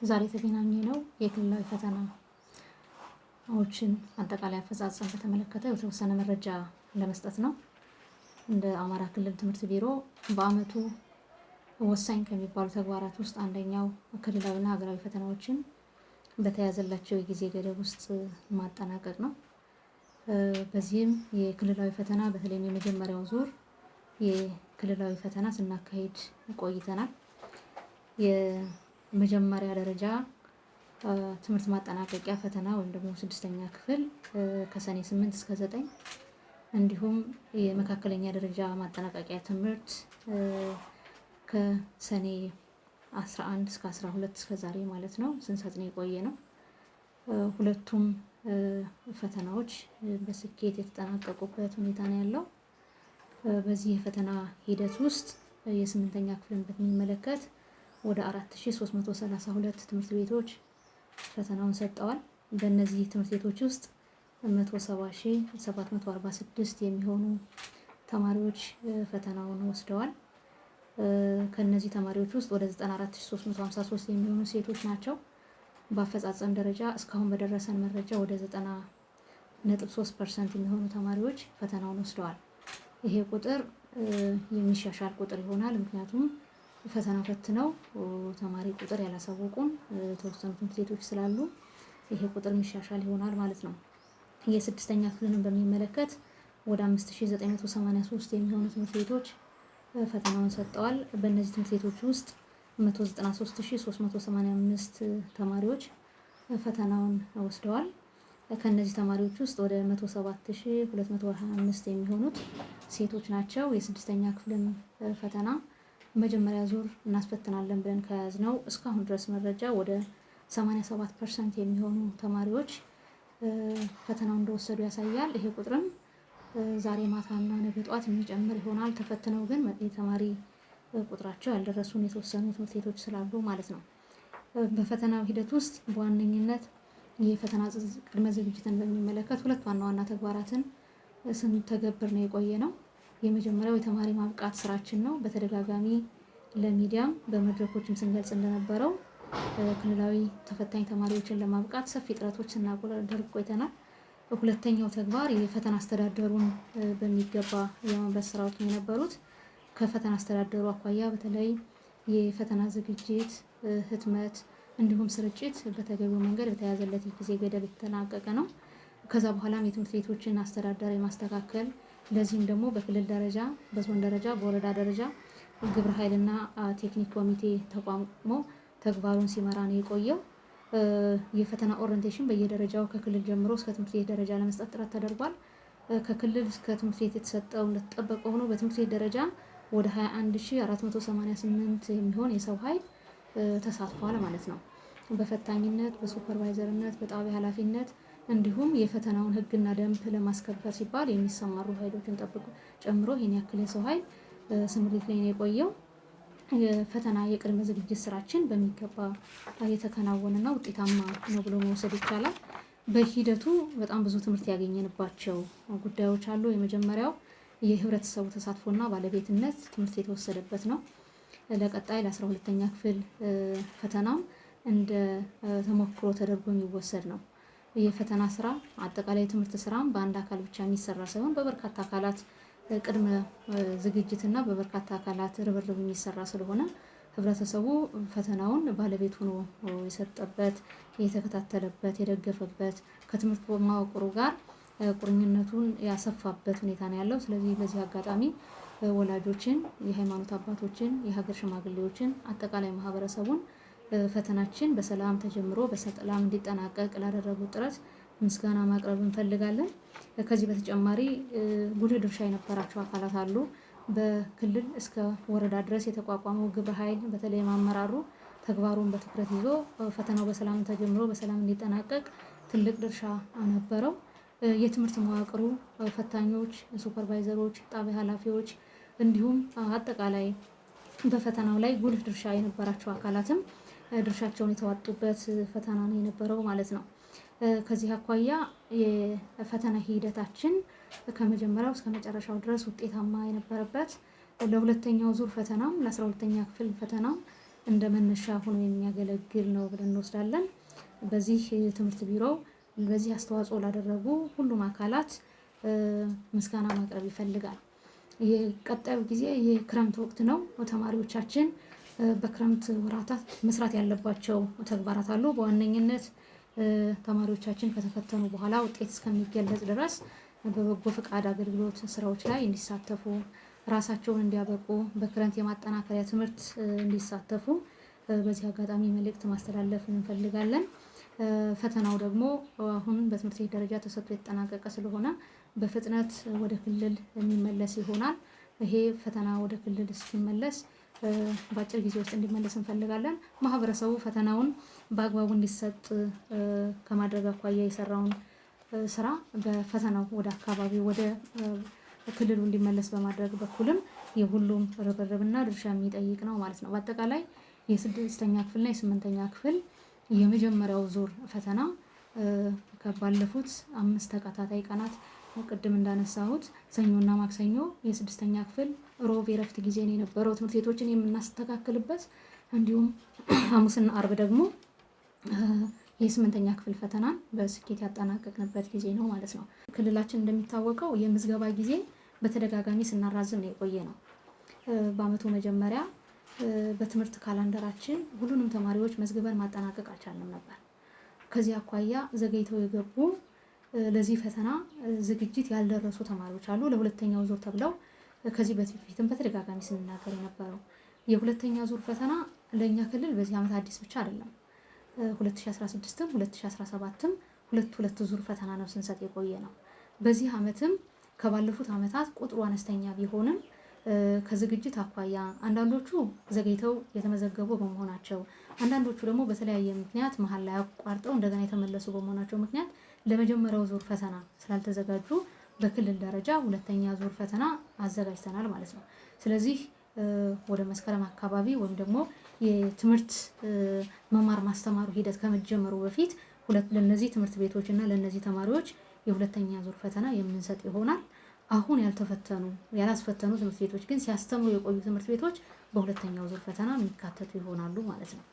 ዛሬ የተገናኘ ነው የክልላዊ ፈተናዎችን አጠቃላይ አፈጻጸም በተመለከተ የተወሰነ መረጃ ለመስጠት ነው። እንደ አማራ ክልል ትምህርት ቢሮ በአመቱ ወሳኝ ከሚባሉ ተግባራት ውስጥ አንደኛው ክልላዊና ሀገራዊ ፈተናዎችን በተያዘላቸው የጊዜ ገደብ ውስጥ ማጠናቀቅ ነው። በዚህም የክልላዊ ፈተና በተለይም የመጀመሪያው ዙር የክልላዊ ፈተና ስናካሂድ ቆይተናል። የመጀመሪያ ደረጃ ትምህርት ማጠናቀቂያ ፈተና ወይም ደግሞ 6ኛ ክፍል ከሰኔ 8 እስከ 9 እንዲሁም የመካከለኛ ደረጃ ማጠናቀቂያ ትምህርት ከሰኔ 11 እስከ 12 እስከ ዛሬ ማለት ነው ስንሰጥ ነው የቆየ ነው። ሁለቱም ፈተናዎች በስኬት የተጠናቀቁበት ሁኔታ ነው ያለው። በዚህ የፈተና ሂደት ውስጥ የ8ኛ ክፍልን በሚመለከት ወደ 4332 ትምህርት ቤቶች ፈተናውን ሰጠዋል። በእነዚህ ትምህርት ቤቶች ውስጥ 170746 የሚሆኑ ተማሪዎች ፈተናውን ወስደዋል። ከነዚህ ተማሪዎች ውስጥ ወደ 94353 የሚሆኑ ሴቶች ናቸው። በአፈጻጸም ደረጃ እስካሁን በደረሰን መረጃ ወደ 90.3% የሚሆኑ ተማሪዎች ፈተናውን ወስደዋል። ይሄ ቁጥር የሚሻሻል ቁጥር ይሆናል። ምክንያቱም ፈተና ፈትነው ተማሪ ቁጥር ያላሳወቁን የተወሰኑ ትምህርት ቤቶች ስላሉ ይሄ ቁጥር የሚሻሻል ይሆናል ማለት ነው። የ6ኛ ክፍልን በሚመለከት ወደ 5983 የሚሆኑ ትምህርት ቤቶች ፈተናውን ሰጠዋል። በእነዚህ ትምህርት ቤቶች ውስጥ 193385 ተማሪዎች ፈተናውን ወስደዋል። ከነዚህ ተማሪዎች ውስጥ ወደ 107225 የሚሆኑት ሴቶች ናቸው። የ6ኛ ክፍልን ፈተና መጀመሪያ ዙር እናስፈትናለን ብለን ከያዝነው እስካሁን ድረስ መረጃ ወደ 87% የሚሆኑ ተማሪዎች ፈተናውን እንደወሰዱ ያሳያል። ይሄ ቁጥርም ዛሬ ማታና ነገ ጧት የሚጨምር ይሆናል። ተፈትነው ግን የተማሪ ቁጥራቸው ያልደረሱን የተወሰኑ ትምህርት ቤቶች ስላሉ ማለት ነው። በፈተናው ሂደት ውስጥ በዋነኝነት የፈተና ቅድመ ዝግጅትን በሚመለከት ሁለት ዋና ዋና ተግባራትን ስንተገብር ነው የቆየ ነው። የመጀመሪያው የተማሪ ማብቃት ስራችን ነው። በተደጋጋሚ ለሚዲያም በመድረኮችም ስንገልጽ እንደነበረው ክልላዊ ተፈታኝ ተማሪዎችን ለማብቃት ሰፊ ጥረቶች ስናደርግ ቆይተናል። ሁለተኛው ተግባር የፈተና አስተዳደሩን በሚገባ የማንበብ ስራዎች ነው የነበሩት። ከፈተና አስተዳደሩ አኳያ በተለይ የፈተና ዝግጅት፣ ህትመት እንዲሁም ስርጭት በተገቢው መንገድ በተያዘለት ጊዜ ገደብ የተጠናቀቀ ነው። ከዛ በኋላም የትምህርት ቤቶችን አስተዳደር የማስተካከል ለዚህም ደግሞ በክልል ደረጃ፣ በዞን ደረጃ፣ በወረዳ ደረጃ ግብረ ኃይልና ቴክኒክ ኮሚቴ ተቋቁሞ ተግባሩን ሲመራ ነው የቆየው። የፈተና ኦሪንቴሽን በየደረጃው ከክልል ጀምሮ እስከ ትምህርት ቤት ደረጃ ለመስጠት ጥረት ተደርጓል። ከክልል እስከ ትምህርት ቤት የተሰጠው እንደተጠበቀ ሆኖ በትምህርት ቤት ደረጃ ወደ 21488 የሚሆን የሰው ኃይል ተሳትፏል ማለት ነው። በፈታኝነት፣ በሱፐርቫይዘርነት፣ በጣቢያ ኃላፊነት እንዲሁም የፈተናውን ህግና ደንብ ለማስከበር ሲባል የሚሰማሩ ኃይሎችን ጠብቆ ጨምሮ ይሄን ያክል የሰው ኃይል ስምሪት ላይ ነው የቆየው። የፈተና የቅድመ ዝግጅት ስራችን በሚገባ የተከናወነና ውጤታማ ነው ብሎ መውሰድ ይቻላል። በሂደቱ በጣም ብዙ ትምህርት ያገኘንባቸው ጉዳዮች አሉ። የመጀመሪያው የህብረተሰቡ ተሳትፎና ባለቤትነት ትምህርት የተወሰደበት ነው። ለቀጣይ ለ12ኛ ክፍል ፈተናም እንደ ተሞክሮ ተደርጎ የሚወሰድ ነው። የፈተና ስራ አጠቃላይ ትምህርት ስራም በአንድ አካል ብቻ የሚሰራ ሳይሆን በበርካታ አካላት ቅድመ ዝግጅትና በበርካታ አካላት ርብርብ የሚሰራ ስለሆነ ህብረተሰቡ ፈተናውን ባለቤት ሆኖ የሰጠበት፣ የተከታተለበት፣ የደገፈበት ከትምህርት መዋቅሩ ጋር ቁርኝነቱን ያሰፋበት ሁኔታ ነው ያለው። ስለዚህ በዚህ አጋጣሚ ወላጆችን፣ የሃይማኖት አባቶችን፣ የሀገር ሽማግሌዎችን፣ አጠቃላይ ማህበረሰቡን ፈተናችን በሰላም ተጀምሮ በሰላም እንዲጠናቀቅ ላደረጉት ጥረት ምስጋና ማቅረብ እንፈልጋለን። ከዚህ በተጨማሪ ጉልህ ድርሻ የነበራቸው አካላት አሉ። በክልል እስከ ወረዳ ድረስ የተቋቋመው ግብረ ኃይል በተለይ አመራሩ ተግባሩን በትኩረት ይዞ ፈተናው በሰላም ተጀምሮ በሰላም እንዲጠናቀቅ ትልቅ ድርሻ ነበረው። የትምህርት መዋቅሩ ፈታኞች፣ ሱፐርቫይዘሮች፣ ጣቢያ ኃላፊዎች እንዲሁም አጠቃላይ በፈተናው ላይ ጉልህ ድርሻ የነበራቸው አካላትም ድርሻቸውን የተዋጡበት ፈተና ነው የነበረው ማለት ነው። ከዚህ አኳያ የፈተና ሂደታችን ከመጀመሪያው እስከ መጨረሻው ድረስ ውጤታማ የነበረበት ለሁለተኛው ዙር ፈተናም ለ12ኛ ክፍል ፈተናም እንደ መነሻ ሆኖ የሚያገለግል ነው ብለን እንወስዳለን። በዚህ ትምህርት ቢሮ በዚህ አስተዋጽኦ ላደረጉ ሁሉም አካላት ምስጋና ማቅረብ ይፈልጋል። የቀጣዩ ጊዜ የክረምት ወቅት ነው። ተማሪዎቻችን በክረምት ወራታት መስራት ያለባቸው ተግባራት አሉ። በዋነኝነት ተማሪዎቻችን ከተፈተኑ በኋላ ውጤት እስከሚገለጽ ድረስ በበጎ ፈቃድ አገልግሎት ስራዎች ላይ እንዲሳተፉ፣ ራሳቸውን እንዲያበቁ፣ በክረምት የማጠናከሪያ ትምህርት እንዲሳተፉ በዚህ አጋጣሚ መልእክት ማስተላለፍ እንፈልጋለን። ፈተናው ደግሞ አሁን በትምህርት ቤት ደረጃ ተሰጥቶ የተጠናቀቀ ስለሆነ በፍጥነት ወደ ክልል የሚመለስ ይሆናል። ይሄ ፈተና ወደ ክልል እስኪመለስ በአጭር ጊዜ ውስጥ እንዲመለስ እንፈልጋለን። ማህበረሰቡ ፈተናውን በአግባቡ እንዲሰጥ ከማድረግ አኳያ የሰራውን ስራ በፈተናው ወደ አካባቢ ወደ ክልሉ እንዲመለስ በማድረግ በኩልም የሁሉም ርብርብና ድርሻ የሚጠይቅ ነው ማለት ነው። በአጠቃላይ የ6ኛ ክፍልና የ8ኛ ክፍል የመጀመሪያው ዙር ፈተና ከባለፉት 5 ተከታታይ ቀናት ቅድም እንዳነሳሁት ሰኞና ማክሰኞ የ6ኛ ክፍል ሮብ የረፍት ጊዜ ነው የነበረው ትምህርት ቤቶችን የምናስተካክልበት፣ እንዲሁም ሐሙስና አርብ ደግሞ የ8ኛ ክፍል ፈተናን በስኬት ያጠናቀቅንበት ጊዜ ነው ማለት ነው። ክልላችን እንደሚታወቀው የምዝገባ ጊዜ በተደጋጋሚ ስናራዝም ነው የቆየ ነው። በአመቱ መጀመሪያ በትምህርት ካላንደራችን ሁሉንም ተማሪዎች መዝግበን ማጠናቀቅ አልቻልንም ነበር። ከዚህ አኳያ ዘገይተው የገቡ ለዚህ ፈተና ዝግጅት ያልደረሱ ተማሪዎች አሉ። ለሁለተኛው ዙር ተብለው ከዚህ በፊትም በተደጋጋሚ ስንናገር የነበረው የሁለተኛ ዙር ፈተና ለእኛ ክልል በዚህ ዓመት አዲስ ብቻ አይደለም። 2016ም 2017ም ሁለት ዙር ፈተና ነው ስንሰጥ የቆየ ነው። በዚህ ዓመትም ከባለፉት ዓመታት ቁጥሩ አነስተኛ ቢሆንም ከዝግጅት አኳያ አንዳንዶቹ ዘገይተው የተመዘገቡ በመሆናቸው፣ አንዳንዶቹ ደግሞ በተለያየ ምክንያት መሀል ላይ አቋርጠው እንደገና የተመለሱ በመሆናቸው ምክንያት ለመጀመሪያው ዙር ፈተና ስላልተዘጋጁ በክልል ደረጃ ሁለተኛ ዙር ፈተና አዘጋጅተናል ማለት ነው። ስለዚህ ወደ መስከረም አካባቢ ወይም ደግሞ የትምህርት መማር ማስተማሩ ሂደት ከመጀመሩ በፊት ለነዚህ ትምህርት ቤቶች እና ለነዚህ ተማሪዎች የሁለተኛ ዙር ፈተና የምንሰጥ ይሆናል። አሁን ያላስፈተኑ ትምህርት ቤቶች ግን ሲያስተምሩ የቆዩ ትምህርት ቤቶች በሁለተኛው ዙር ፈተና የሚካተቱ ይሆናሉ ማለት ነው።